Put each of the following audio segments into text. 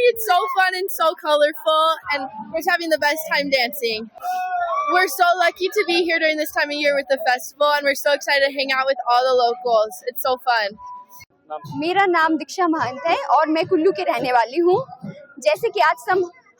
It's so fun and so colorful, and we're just having the best time dancing. We're so lucky to be here during this time of year with the festival, and we're so excited to hang out with all the locals. It's so fun. मेरा नाम दीक्षा महंत है और मैं कुल्लू के रहने वाली हूँ। जैसे कि आज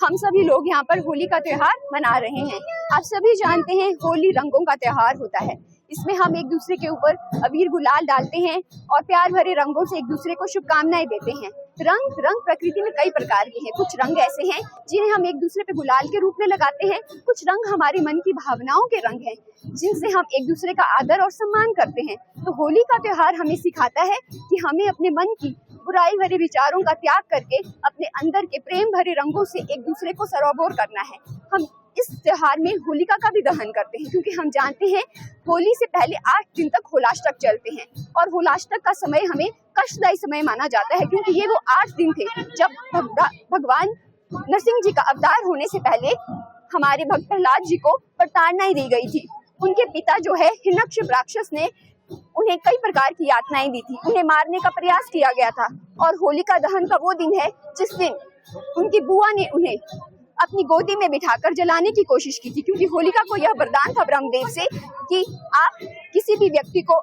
हम सभी लोग यहाँ पर होली का त्योहार मना रहे हैं। आप सभी जानते हैं होली रंगों का त्योहार होता है। इसमें हम एक दूसरे के ऊपर अबीर गुलाल डालते हैं और प्यार भरे रंगों से एक दूसरे को शुभकामनाएं देते हैं। रंग प्रकृति में कई प्रकार के हैं। कुछ रंग ऐसे हैं जिन्हें हम एक दूसरे पे गुलाल के रूप में लगाते हैं। कुछ रंग हमारे मन की भावनाओं के रंग हैं जिनसे हम एक दूसरे का आदर और सम्मान करते हैं। तो होली का त्योहार हमें सिखाता है कि हमें अपने मन की बुराई भरे विचारों का त्याग करके अपने अंदर के प्रेम भरे रंगों से एक दूसरे को सराबोर करना है। हम इस त्योहार में होलिका का भी दहन करते हैं क्योंकि हम जानते हैं होली से पहले 8 दिन तक होलाष्टक चलते हैं और होलाष्टक का समय हमें कष्टदायी समय माना जाता है क्योंकि ये वो 8 दिन थे जब भगवान नरसिंह जी का अवतार होने से पहले हमारे भक्त प्रहलाद जी को प्रताड़नाएं दी गई थी। उनके पिता जो है हिरण्यकश्यप राक्षस ने उन्हें कई प्रकार की यातनाएं दी थी। उन्हें मारने का प्रयास किया गया था और होलिका दहन का वो दिन है जिस दिन उनकी बुआ ने उन्हें अपनी गोदी में बिठाकर जलाने की कोशिश की थी क्योंकि होलिका को यह वरदान था ब्रह्मदेव से कि आप किसी भी व्यक्ति को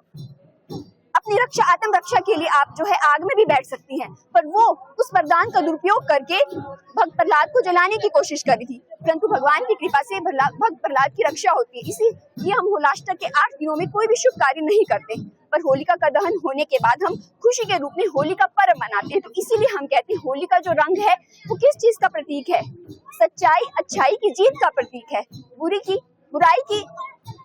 अपनी रक्षा आत्म रक्षा के लिए आप जो है आग में भी बैठ सकती हैं, पर वो उस वरदान का दुरुपयोग करके भक्त प्रहलाद को जलाने की कोशिश करी थी। परंतु भगवान की कृपा से भक्त प्रहलाद की रक्षा होती है। इसीलिए हम होलाष्टक के 8 दिनों में कोई भी शुभ कार्य नहीं करते, पर होलिका का दहन होने के बाद हम खुशी के रूप में होली का पर्व मनाते हैं। तो इसीलिए हम कहते हैं होली का जो रंग है वो किस चीज का प्रतीक है? सच्चाई अच्छाई की जीत का प्रतीक है, बुराई की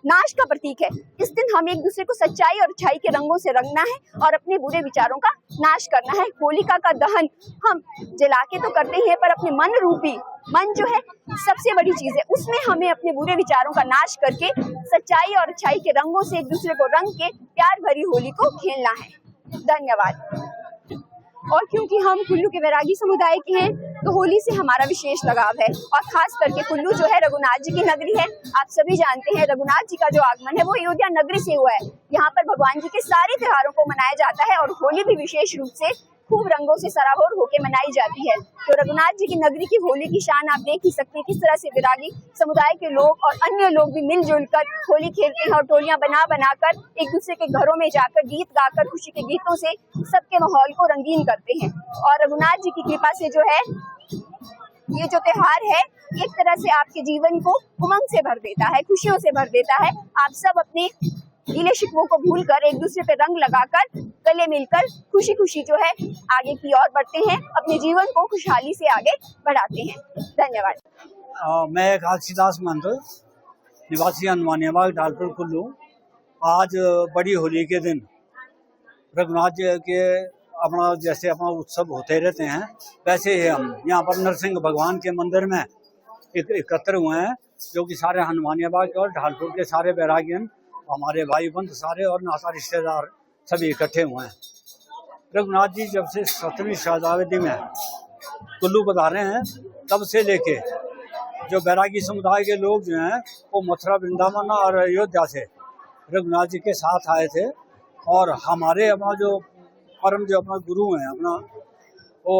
नाश का प्रतीक है। इस दिन हम एक दूसरे को सच्चाई और अच्छाई के रंगों से रंगना है और अपने बुरे विचारों का नाश करना है। होलिका का दहन हम जला के तो करते हैं, पर अपने मन जो है सबसे बड़ी चीज है, उसमें हमें अपने बुरे विचारों का नाश करके सच्चाई और अच्छाई के रंगों से एक दूसरे को रंग के प्यार भरी होली को खेलना है। धन्यवाद। और क्योंकि हम कुल्लू के वैरागी समुदाय के हैं तो होली से हमारा विशेष लगाव है और खास करके कुल्लू जो है रघुनाथ जी की नगरी है। आप सभी जानते हैं रघुनाथ जी का जो आगमन है वो अयोध्या नगरी से हुआ है। यहाँ पर भगवान जी के सारे त्योहारों को मनाया जाता है और होली भी विशेष रूप से खूब रंगों से सराबोर होकर मनाई जाती है। तो रघुनाथ जी की नगरी की होली की शान आप देख ही सकते हैं किस तरह से वैरागी समुदाय के लोग और अन्य लोग भी मिलजुल कर होली खेलते हैं और टोलियां बनाकर एक दूसरे के घरों में जाकर गीत गाकर खुशी के गीतों से सबके माहौल को रंगीन करते हैं। और रघुनाथ जी की कृपा से जो है ये जो त्योहार है एक तरह से आपके जीवन को उमंग से भर देता है, खुशियों से भर देता है। आप सब अपने गीले शिकवों को भूलकर एक दूसरे पे रंग लगाकर गले मिलकर खुशी खुशी जो है आगे की ओर बढ़ते हैं, अपने जीवन को खुशहाली से आगे बढ़ाते हैं। धन्यवाद। मैं काशीदास महंत निवासी हनुमानियाबाग ढालपुर कुल्लू। आज बड़ी होली के दिन रघुनाथ जी के जैसे अपना उत्सव होते रहते हैं वैसे ही हम यहाँ पर नरसिंह भगवान के मंदिर में एकत्र हुए हैं, जो कि सारे हनुमानियाबाग और ढालपुर के सारे बैरागियन हमारे भाई बंधु सारे और नाता रिश्तेदार सभी इकट्ठे हुए हैं। रघुनाथ जी जब से 7वीं शताब्दी में कुल्लू पधारे हैं तब से लेके जो बैरागी समुदाय के लोग जो हैं वो मथुरा वृंदावन और अयोध्या से रघुनाथ जी के साथ आए थे। और हमारे अपना जो परम जो अपना गुरु हैं अपना वो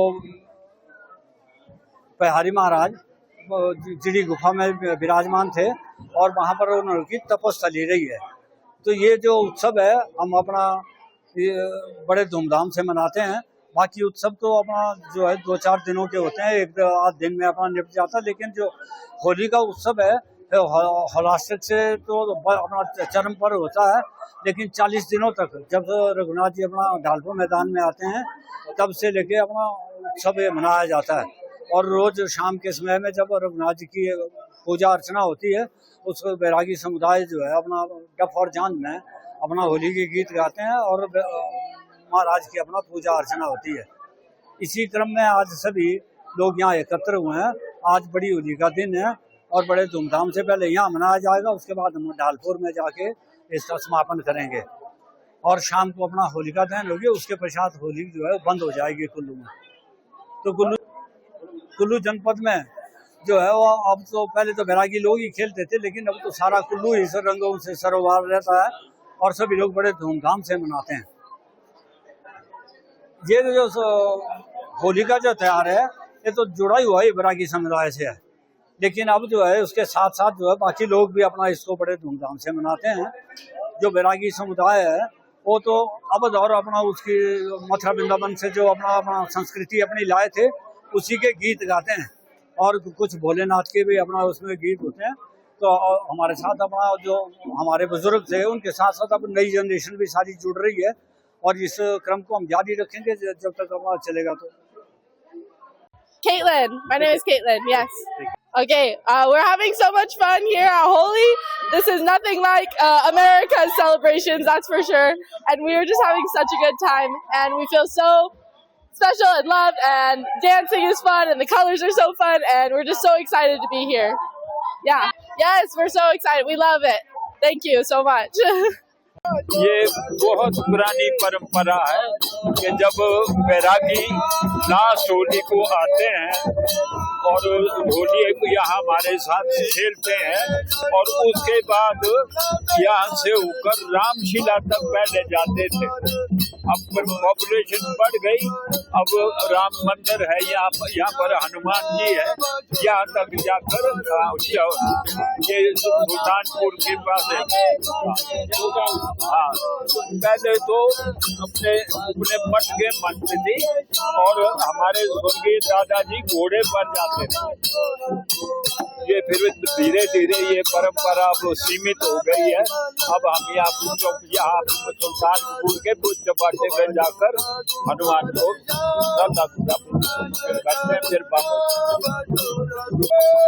बिहारी महाराज जिड़ी गुफा में विराजमान थे और वहाँ पर उनकी तपस्थली रही है। तो ये जो उत्सव है हम अपना बड़े धूमधाम से मनाते हैं। बाकी उत्सव तो अपना जो है 2-4 दिनों के होते हैं, 1-8 दिन में अपना निपट जाता है। लेकिन जो होली का उत्सव है होलाष्टक से तो अपना चरम पर होता है, लेकिन 40 दिनों तक जब रघुनाथ जी अपना ढालपुर मैदान में आते हैं तब से लेके अपना उत्सव मनाया जाता है। और रोज शाम के समय में जब रघुनाथ जी की पूजा अर्चना होती है उस बैरागी समुदाय जो है अपना डफ और जान में अपना होली के गीत गाते हैं और महाराज की अपना पूजा अर्चना होती है। इसी क्रम में आज सभी लोग यहाँ एकत्र हुए हैं। आज बड़ी होली का दिन है और बड़े धूमधाम से पहले यहाँ मनाया जाएगा, उसके बाद हम ढालपुर में जाके इसका समापन करेंगे और शाम को अपना होलिका दहन होगी। उसके पश्चात होली जो है बंद हो जाएगी कुल्लू में। तो कुल्लू जनपद में जो है वो अब तो पहले तो बैरागी लोग ही खेलते थे, लेकिन अब तो सारा कुल्लू ही रंगों से सरोवर रहता है और सभी लोग बड़े धूमधाम से मनाते हैं। ये जो होली का जो त्योहार है ये तो जुड़ा ही हुआ है बैरागी समुदाय से है, लेकिन अब जो है उसके साथ साथ जो है बाकी लोग भी अपना इसको बड़े धूमधाम से मनाते हैं। जो बैरागी समुदाय है वो तो अवध और अपना उसकी मथुरा वृंदावन से जो अपना संस्कृति अपनी लाए थे उसी के गीत गाते हैं, और कुछ भोलेनाथ के भी अपना उसमें गीत होते हैं। तो हमारे साथ अपना जो हमारे बुजुर्ग थे उनके साथ साथ अब नई जनरेशन भी सारी जुड़ रही है, और इस क्रम को हम जारी रखेंगे जब तक हमारा चलेगा। तो Caitlin, my name is Caitlin. Yes. Okay, we're having so much fun here at Holi. This is nothing like America's celebrations, that's for sure. And we are just having such a good time, and we feel so special and loved, and dancing is fun, and the colors are so fun, and we're just so excited to be here. Yeah. Yes, we're so excited. We love it. Thank you so much. ये बहुत पुरानी परंपरा है कि जब बैरागी last Holi को आते हैं और होली यहाँ हमारे साथ खेलते हैं, और उसके बाद यहाँ से होकर रामशिला तक पहले जाते थे। अब पॉपुलेशन बढ़ गई, अब राम मंदिर है यहाँ पर हनुमान जी है, यहाँ तक जाकर ये सुल्तानपुर के पास है। हाँ, पहले तो अपने मठ के मंत्र जी और हमारे स्वर्गीय दादाजी घोड़े पर जाते थे। ये फिर धीरे धीरे ये परंपरा अब सीमित हो गई है। अब हम यहाँ सुल्तानपुर के बुद्ध बाटे में जाकर हनुमान को करते हैं। फिर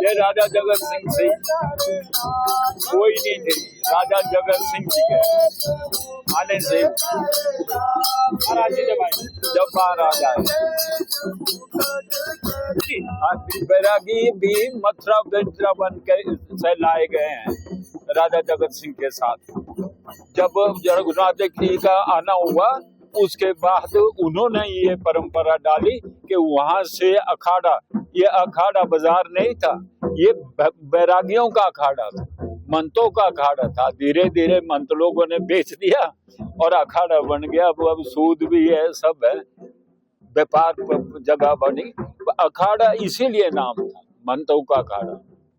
ये राजा जगत सिंह से कोई नहीं थे, राजा जगत सिंह जी के आने से जब महाराजा बैरागी भी मथुरा वृंदावन के से लाए गए हैं राजा जगत सिंह के साथ। जब रघुनाथ जी का आना हुआ उसके बाद उन्होंने ये परंपरा डाली कि वहां से अखाड़ा, ये अखाड़ा बाजार नहीं था, ये बैरागियों का अखाड़ा था, मंतों का अखाड़ा था। धीरे धीरे मंत लोगों ने बेच दिया और अखाड़ा बन गया। अब सूद भी है, सब है, व्यापार जगह बनी। अखाड़ा इसीलिए नाम था, मंतों का अखाड़ा।